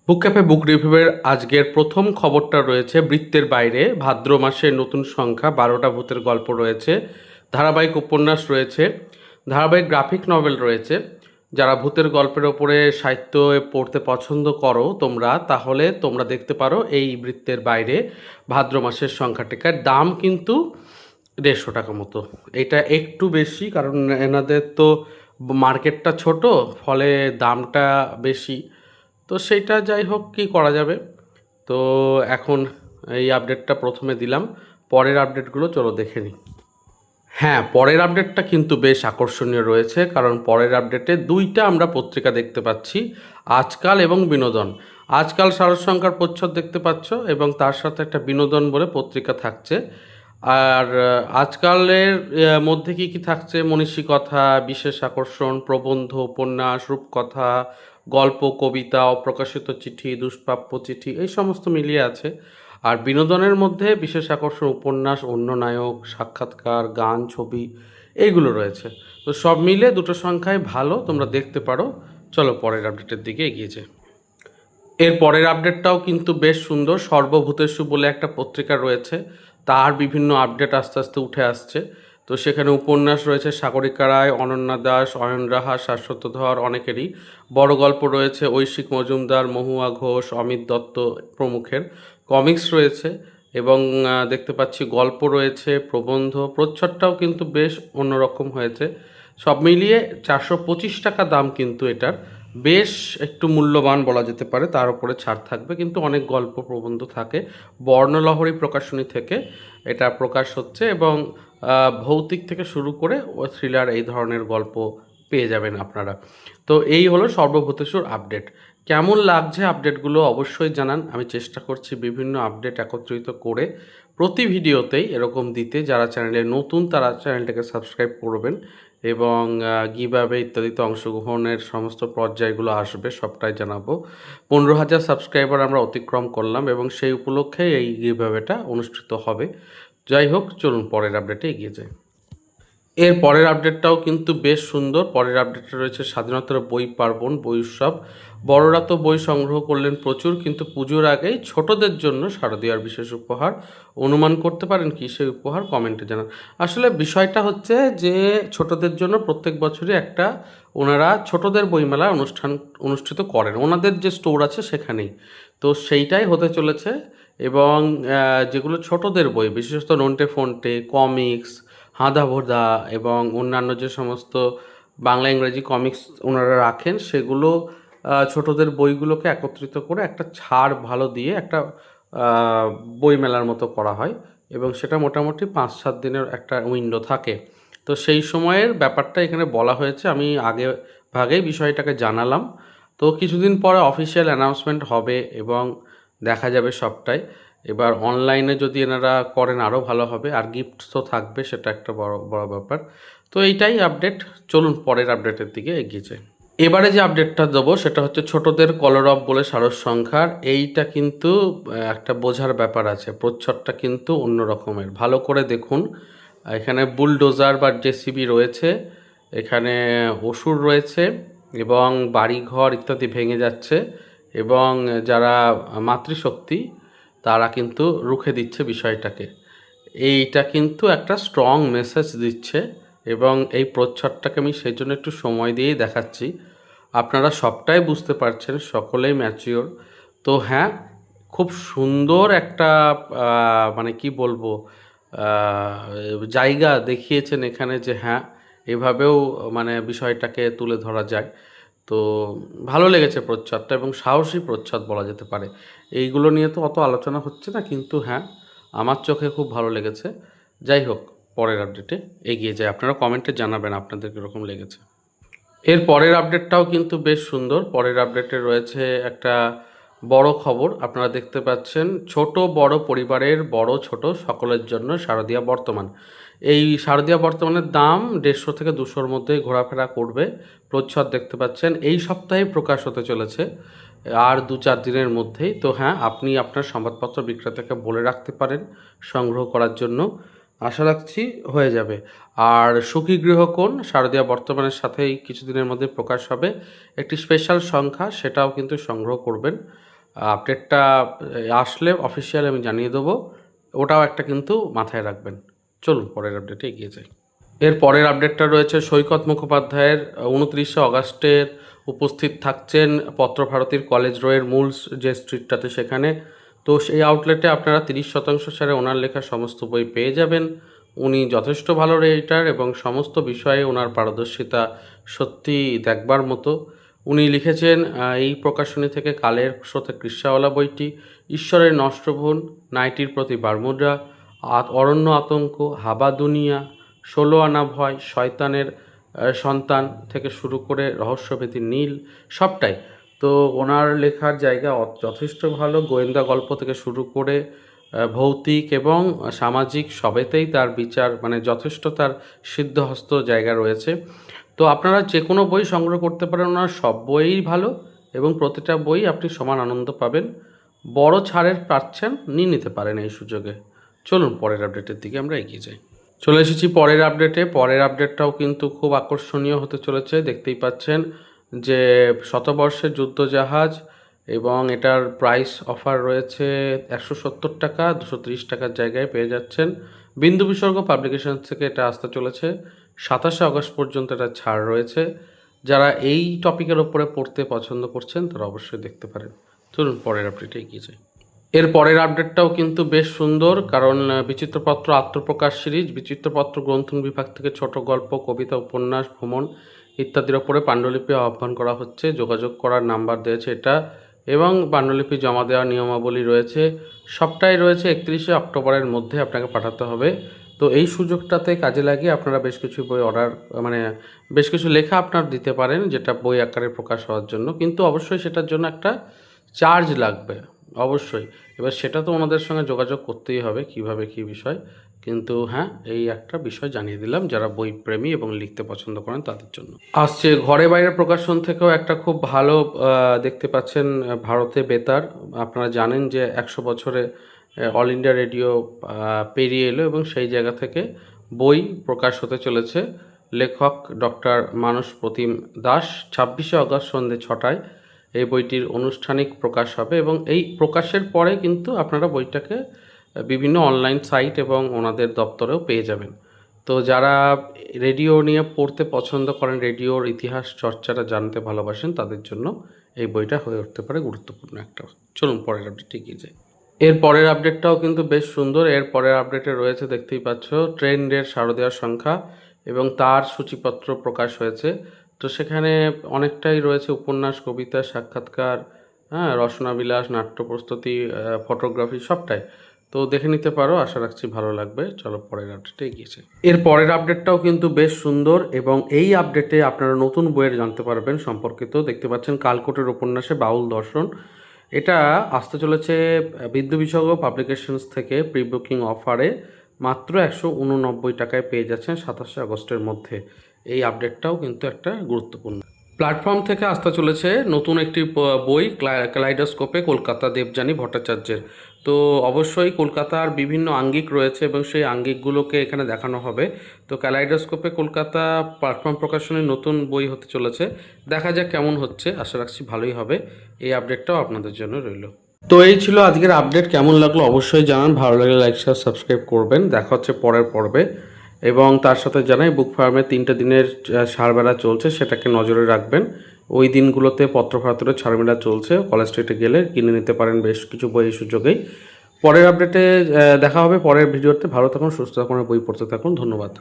বুক cafe বুক রিভিউয়ের আজকের প্রথম খবরটা রয়েছে বৃত্তের বাইরে। ভাদ্র মাসের নতুন সংখ্যা 12টা ভূতের গল্প রয়েছে, ধারাবাহিক উপন্যাস রয়েছে, ধারাবাহিক গ্রাফিক নভেল রয়েছে। যারা ভূতের গল্পের ওপরে সাহিত্য পড়তে পছন্দ করো তোমরা, তাহলে তোমরা দেখতে পারো এই বৃত্তের বাইরে ভাদ্র মাসের সংখ্যাটিকার দাম কিন্তু 150 টাকা মতো। এটা একটু বেশি, কারণ এনাদের তো মার্কেটটা ছোট, ফলে দামটা বেশি। তো সেইটা যাই হোক, কী করা যাবে। তো এখন এই আপডেটটা প্রথমে দিলাম, পরের আপডেটগুলো চলো দেখে নিই। হ্যাঁ, পরের আপডেটটা কিন্তু বেশ আকর্ষণীয় রয়েছে, কারণ পরের আপডেটে দুইটা আমরা পত্রিকা দেখতে পাচ্ছি, আজকাল এবং বিনোদন। আজকাল সারসংখ্যার প্রচ্ছদ দেখতে পাচ্ছ, এবং তার সাথে একটা বিনোদন বলে পত্রিকা থাকছে। আর আজকালের মধ্যে কি কি থাকছে? মনীষী কথা, বিশেষ আকর্ষণ, প্রবন্ধ, উপন্যাস, রূপকথা, গল্প, কবিতা, অপ্রকাশিত চিঠি, দুষ্প্রাপ্য চিঠি, এই সমস্ত মিলিয়ে আছে। আর বিনোদনের মধ্যে বিশেষ আকর্ষণ, উপন্যাস, অন্য নায়ক, সাক্ষাৎকার, গান, ছবি, এইগুলো রয়েছে। তো সব মিলে দুটো সংখ্যায় ভালো, তোমরা দেখতে পারো। চলো পরের আপডেটের দিকে এগিয়ে যাই। এর পরের আপডেটটাও কিন্তু বেশ সুন্দর। সর্বভূতেষু বলে একটা পত্রিকা রয়েছে, তার বিভিন্ন আপডেট আস্তে আস্তে উঠে আসছে। তো সেখানে উপন্যাস রয়েছে সাগরিকা রায়, অনন্যা দাস, অয়ন রাহা, শাশ্বত ধর, অনেকেরই। বড় গল্প রয়েছে ঐশিক মজুমদার, মহুয়া ঘোষ, অমিত দত্ত প্রমুখের। কমিক্স রয়েছে, এবং দেখতে পাচ্ছি গল্প রয়েছে, প্রবন্ধ, প্রচ্ছদটাও কিন্তু বেশ অন্যরকম হয়েছে। সব মিলিয়ে 425 টাকা দাম কিন্তু এটার। বেশ একটু মূল্যবান বলা যেতে পারে, তার উপরে ছাড় থাকবে, কিন্তু অনেক গল্প প্রবন্ধ থাকে। বর্ণলহরী প্রকাশনী থেকে এটা প্রকাশ হচ্ছে, এবং ভৌতিক থেকে শুরু করে থ্রিলার এই ধরনের গল্প পেয়ে যাবেন আপনারা। তো এই হলো সর্বভূতেষুর আপডেট। কেমন লাগছে আপডেটগুলো অবশ্যই জানান। আমি চেষ্টা করছি বিভিন্ন আপডেট একত্রিত করে প্রতি ভিডিওতেই এরকম দিতে। যারা চ্যানেলে নতুন তারা চ্যানেলটাকে সাবস্ক্রাইব করবেন, এবং গিভঅ্যাওয়ে ইত্যাদিতে অংশগ্রহণের সমস্ত পর্যায়গুলো আসবে, সবটাই জানাবো। 15,000 সাবস্ক্রাইবার আমরা অতিক্রম করলাম, এবং সেই উপলক্ষে এই গিভঅ্যাওয়েটা অনুষ্ঠিত হবে। যাই হোক, চলুন পরের আপডেটে এগিয়ে যাই। এর পরের আপডেটটাও কিন্তু বেশ সুন্দর। পরের আপডেটে রয়েছে স্বাধীনতার বই পার্বণ, বই উৎসব। বড়রা তো বই সংগ্রহ করলেন প্রচুর, কিন্তু পুজোর আগেই ছোটদের জন্য শারদীয়ার বিশেষ উপহার। অনুমান করতে পারেন কি সেই উপহার? কমেন্টে জানান। আসলে বিষয়টা হচ্ছে যে ছোটদের জন্য প্রত্যেক বছরই একটা ওনারা ছোটদের বইমেলা অনুষ্ঠিত করেন, ওনাদের যে স্টোর আছে সেখানেই। তো সেইটাই হতে চলেছে, এবং যেগুলো ছোটদের বই, বিশেষত নন্টে ফন্টে, কমিক্স, হাঁদা ভোঁদা, এবং অন্যান্য যে সমস্ত বাংলা ইংরেজি কমিক্স ওনারা রাখেন, সেগুলো ছোটদের বইগুলোকে একত্রিত করে একটা ছাড় ভালো দিয়ে একটা বই মেলার মতো করা হয়, এবং সেটা মোটামুটি 5-7 দিনের একটা উইন্ডো থাকে। তো সেই সময়ের ব্যাপারটা এখানে বলা হয়েছে, আমি আগে ভাগেই বিষয়টাকে জানালাম। তো কিছুদিন পরে অফিসিয়াল অ্যানাউন্সমেন্ট হবে, এবং দেখা যাবে সবটাই। এবার অনলাইনে যদি এনারা করেন আরও ভালো হবে, আর গিফট তো থাকবে, সেটা একটা বড় বড় ব্যাপার। তো এইটাই আপডেট। চলুন পরের আপডেটের দিকে এগিয়ে যাই। এবারে যে আপডেটটা দেবো সেটা হচ্ছে ছোটদের কলরব বলে সারসংখ্যার। এইটা কিন্তু একটা বোঝার ব্যাপার আছে, প্রচ্ছদটা কিন্তু অন্য রকমের, ভালো করে দেখুন। এখানে বুলডোজার বা জেসিবি রয়েছে, এখানে অসুর রয়েছে, এবং বাড়িঘর ইত্যাদি ভেঙে যাচ্ছে, এবং যারা মাতৃশক্তি তারা কিন্তু রুখে দিচ্ছে বিষয়টাকে। এইটা কিন্তু একটা স্ট্রং মেসেজ দিচ্ছে, এবং এই প্রচ্ছদটাকে আমি সেই জন্য একটু সময় দিয়েই দেখাচ্ছি। আপনারা সবটাই বুঝতে পারছেন, সকলেই ম্যাচিওর। তো হ্যাঁ, খুব সুন্দর একটা মানে কি বলবো, জায়গা দেখিয়েছেন এখানে, যে হ্যাঁ এভাবেও মানে বিষয়টাকে তুলে ধরা যায়। তো ভালো লেগেছে প্রচ্ছদটা, এবং সাহসী প্রচ্ছদ বলা যেতে পারে। এইগুলো নিয়ে তো অত আলোচনা হচ্ছে না, কিন্তু হ্যাঁ আমার চোখে খুব ভালো লেগেছে। যাই হোক, পরের আপডেটে এগিয়ে যায়। আপনারা কমেন্টে জানাবেন আপনাদের কীরকম লেগেছে। এর পরের আপডেটটাও কিন্তু বেশ সুন্দর। পরের আপডেটে রয়েছে একটা বড় খবর, আপনারা দেখতে পাচ্ছেন, ছোট বড় পরিবারের বড় ছোট সকলের জন্য শারদীয়া বর্তমান। এই শারদীয়া বর্তমানের দাম 150 থেকে 200-র মধ্যেই ঘোরাফেরা করবে। প্রচ্ছদ দেখতে পাচ্ছেন, এই সপ্তাহে প্রকাশ হতে চলেছে, আর 2-4 দিনের মধ্যেই। তো হ্যাঁ, আপনি আপনার সংবাদপত্র বিক্রেতাকে বলে রাখতে পারেন সংগ্রহ করার জন্য, আশা রাখছি হয়ে যাবে। আর সুখী গৃহকোণ শারদীয়া বর্তমানের সাথেই কিছুদিনের মধ্যে প্রকাশ হবে একটি স্পেশাল সংখ্যা, সেটাও কিন্তু সংগ্রহ করবেন। আপডেটটা আসলে অফিসিয়ালি আমি জানিয়ে দেবো, ওটাও একটা কিন্তু মাথায় রাখবেন। চলুন পরের আপডেটে এগিয়ে যাই। এর পরের আপডেটটা রয়েছে সৈকত মুখোপাধ্যায়ের। 29শে অগাস্টের উপস্থিত থাকছেন পত্রভারতীর কলেজ রোডের মূল যে স্ট্রিটটাতে, সেখানে। তো সেই আউটলেটে আপনারা 30% ছাড়ে ওনার লেখা সমস্ত বই পেয়ে যাবেন। উনি যথেষ্ট ভালো রাইটার এবং সমস্ত বিষয়ে ওনার পারদর্শিতা সত্যি দেখবার মতো। উনি লিখেছেন এই প্রকাশনী থেকে কালের স্রোতে কৃষ্ণাওয়ালা বইটি, ঈশ্বরের নষ্টভুন, নাইটির প্রতি বারমুডা, অরণ্য আতঙ্ক, হাবা দুনিয়া, 16 আনা ভয়, শয়তানের সন্তান থেকে শুরু করে রহস্যভেদী নীল, সবটাই। তো ওনার লেখার জায়গা যথেষ্ট ভালো। গোয়েন্দা গল্প থেকে শুরু করে ভৌতিক এবং সামাজিক সবেতেই তার বিচার, মানে যথেষ্ট তার সিদ্ধহস্ত জায়গা রয়েছে। তো আপনারা যে কোনো বই সংগ্রহ করতে পারেন, ওনার সব বইই ভালো এবং প্রতিটা বই আপনি সমান আনন্দ পাবেন। বড় ছাড়ের পাচ্ছেন, নিয়ে নিতে পারেন এই সুযোগে। চলুন পরের আপডেটের দিকে আমরা এগিয়ে যাই। চলে এসেছি পরের আপডেটে। পরের আপডেটটাও কিন্তু খুব আকর্ষণীয় হতে চলেছে। দেখতেই পাচ্ছেন যে শতবর্ষের যুদ্ধজাহাজ, এবং এটার প্রাইস অফার রয়েছে 170 টাকা, 230 টাকার জায়গায় পেয়ে যাচ্ছেন। বিন্দু বিসর্গ পাবলিকেশন থেকে এটা আসতে চলেছে। 27শে অগস্ট পর্যন্ত এটা ছাড় রয়েছে। যারা এই টপিকের ওপরে পড়তে পছন্দ করছেন তারা অবশ্যই দেখতে পারেন। চলুন পরের আপডেটে এগিয়ে যাই। এর পরের আপডেটটাও কিন্তু বেশ সুন্দর, কারণ বিচিত্রপত্র আত্মপ্রকাশ সিরিজ, বিচিত্রপত্র গ্রন্থন বিভাগ থেকে ছোট গল্প, কবিতা, উপন্যাস, ভ্রমণ ইত্যাদির ওপরে পাণ্ডুলিপি আহ্বান করা হচ্ছে। যোগাযোগ করার নাম্বার দিয়েছে এটা, এবং পাণ্ডুলিপি জমা দেওয়ার নিয়মাবলী রয়েছে। সবটাই রয়েছে 31শে অক্টোবরের মধ্যে আপনাকে পাঠাতে হবে। তো এই সুযোগটাতে কাজে লাগিয়ে আপনারা বেশ কিছু বই অর্ডার, মানে বেশ কিছু লেখা আপনার দিতে পারেন, যেটা বই আকারে প্রকাশ হওয়ার জন্য। কিন্তু অবশ্যই সেটার জন্য একটা চার্জ লাগবে, অবশ্যই। এবার সেটা তো ওনাদের সঙ্গে যোগাযোগ করতেই হবে, কিভাবে কী বিষয়। কিন্তু হ্যাঁ, এই একটা বিষয় জানিয়ে দিলাম যারা বই প্রেমী এবং লিখতে পছন্দ করেন তাদের জন্য। আসছে ঘরে বাইরের প্রকাশন থেকেও একটা খুব ভালো, দেখতে পাচ্ছেন ভারতে বেতার। আপনারা জানেন যে 100 বছরে অল ইন্ডিয়া রেডিও পেরিয়ে এলো, এবং সেই জায়গা থেকে বই প্রকাশ হতে চলেছে। লেখক ডক্টর মানস প্রতিম দাস। 26শে অগস্ট সন্ধ্যে 6টায় এই বইটির আনুষ্ঠানিক প্রকাশ হবে, এবং এই প্রকাশের পরে কিন্তু আপনারা বইটাকে বিভিন্ন অনলাইন সাইট এবং ওনাদের দপ্তরেও পেয়ে যাবেন। তো যারা রেডিও নিয়ে পড়তে পছন্দ করেন, রেডিওর ইতিহাস চর্চাটা জানতে ভালোবাসেন, তাদের জন্য এই বইটা হয়ে উঠতে পারে গুরুত্বপূর্ণ একটা। চলুন পরের আপডেট এগিয়ে যাই। এর পরের আপডেটটাও কিন্তু বেশ সুন্দর। এর পরের আপডেটে রয়েছে, দেখতেই পাচ্ছ, ট্রেন্ডের শারদীয়ার সংখ্যা এবং তার সূচিপত্র প্রকাশ হয়েছে। তো সেখানে অনেকটাই রয়েছে উপন্যাস, কবিতা, সাক্ষাৎকার, হ্যাঁ, রসনাবিলাস, নাট্য প্রস্তুতি, ফটোগ্রাফি, সবটাই। তো দেখে নিতে পারো, আশা রাখছি ভালো লাগবে। চলো পরের আপডেটে এগিয়েছে। এর পরের আপডেটটাও কিন্তু বেশ সুন্দর, এবং এই আপডেটে আপনারা নতুন বইয়ের জানতে পারবেন সম্পর্কিত। দেখতে পাচ্ছেন কালকোটের উপন্যাসে বাউল দর্শন, এটা আসতে চলেছে বিন্দু বিসর্গ পাবলিকেশনস থেকে প্রি বুকিং অফারে মাত্র 189 টাকায় পেয়ে যাচ্ছেন 27শে আগস্টের মধ্যে। এই আপডেটটাও কিন্তু একটা গুরুত্বপূর্ণ। প্ল্যাটফর্ম থেকে আসতে চলেছে নতুন একটি বই, ক্যালাইডোস্কোপে, কলকাতা দেবযানী ভট্টাচার্যের। তো অবশ্যই কলকাতার বিভিন্ন আঙ্গিক রয়েছে এবং সেই আঙ্গিকগুলোকে এখানে দেখানো হবে। তো ক্যালাইডোস্কোপে কলকাতা প্ল্যাটফর্ম প্রকাশনের নতুন বই হতে চলেছে। দেখা যাক কেমন হচ্ছে, আশা রাখছি ভালোই হবে। এই আপডেটটাও আপনাদের জন্য রইল। তো এই ছিল আজকের আপডেট। কেমন লাগলো অবশ্যই জানান। ভালো লাগলে লাইক, শেয়ার, সাবস্ক্রাইব করবেন। দেখা হচ্ছে পরের পর্বে। এবং তার সাথে জানাই, বুক ফার্মে 3টে দিনের ছাড়মেলা চলছে, সেটাকে নজরে রাখবেন। ওই দিনগুলোতে পত্রভারতীর ছাড়মেলা চলছে। কলেজ স্ট্রিটে গেলে কিনে নিতে পারেন বেশ কিছু বই এই সুযোগেই। পরের আপডেটে দেখা হবে পরের ভিডিওতে। ভালো থাকুন, সুস্থ থাকুন, বই পড়তে থাকুন। ধন্যবাদ।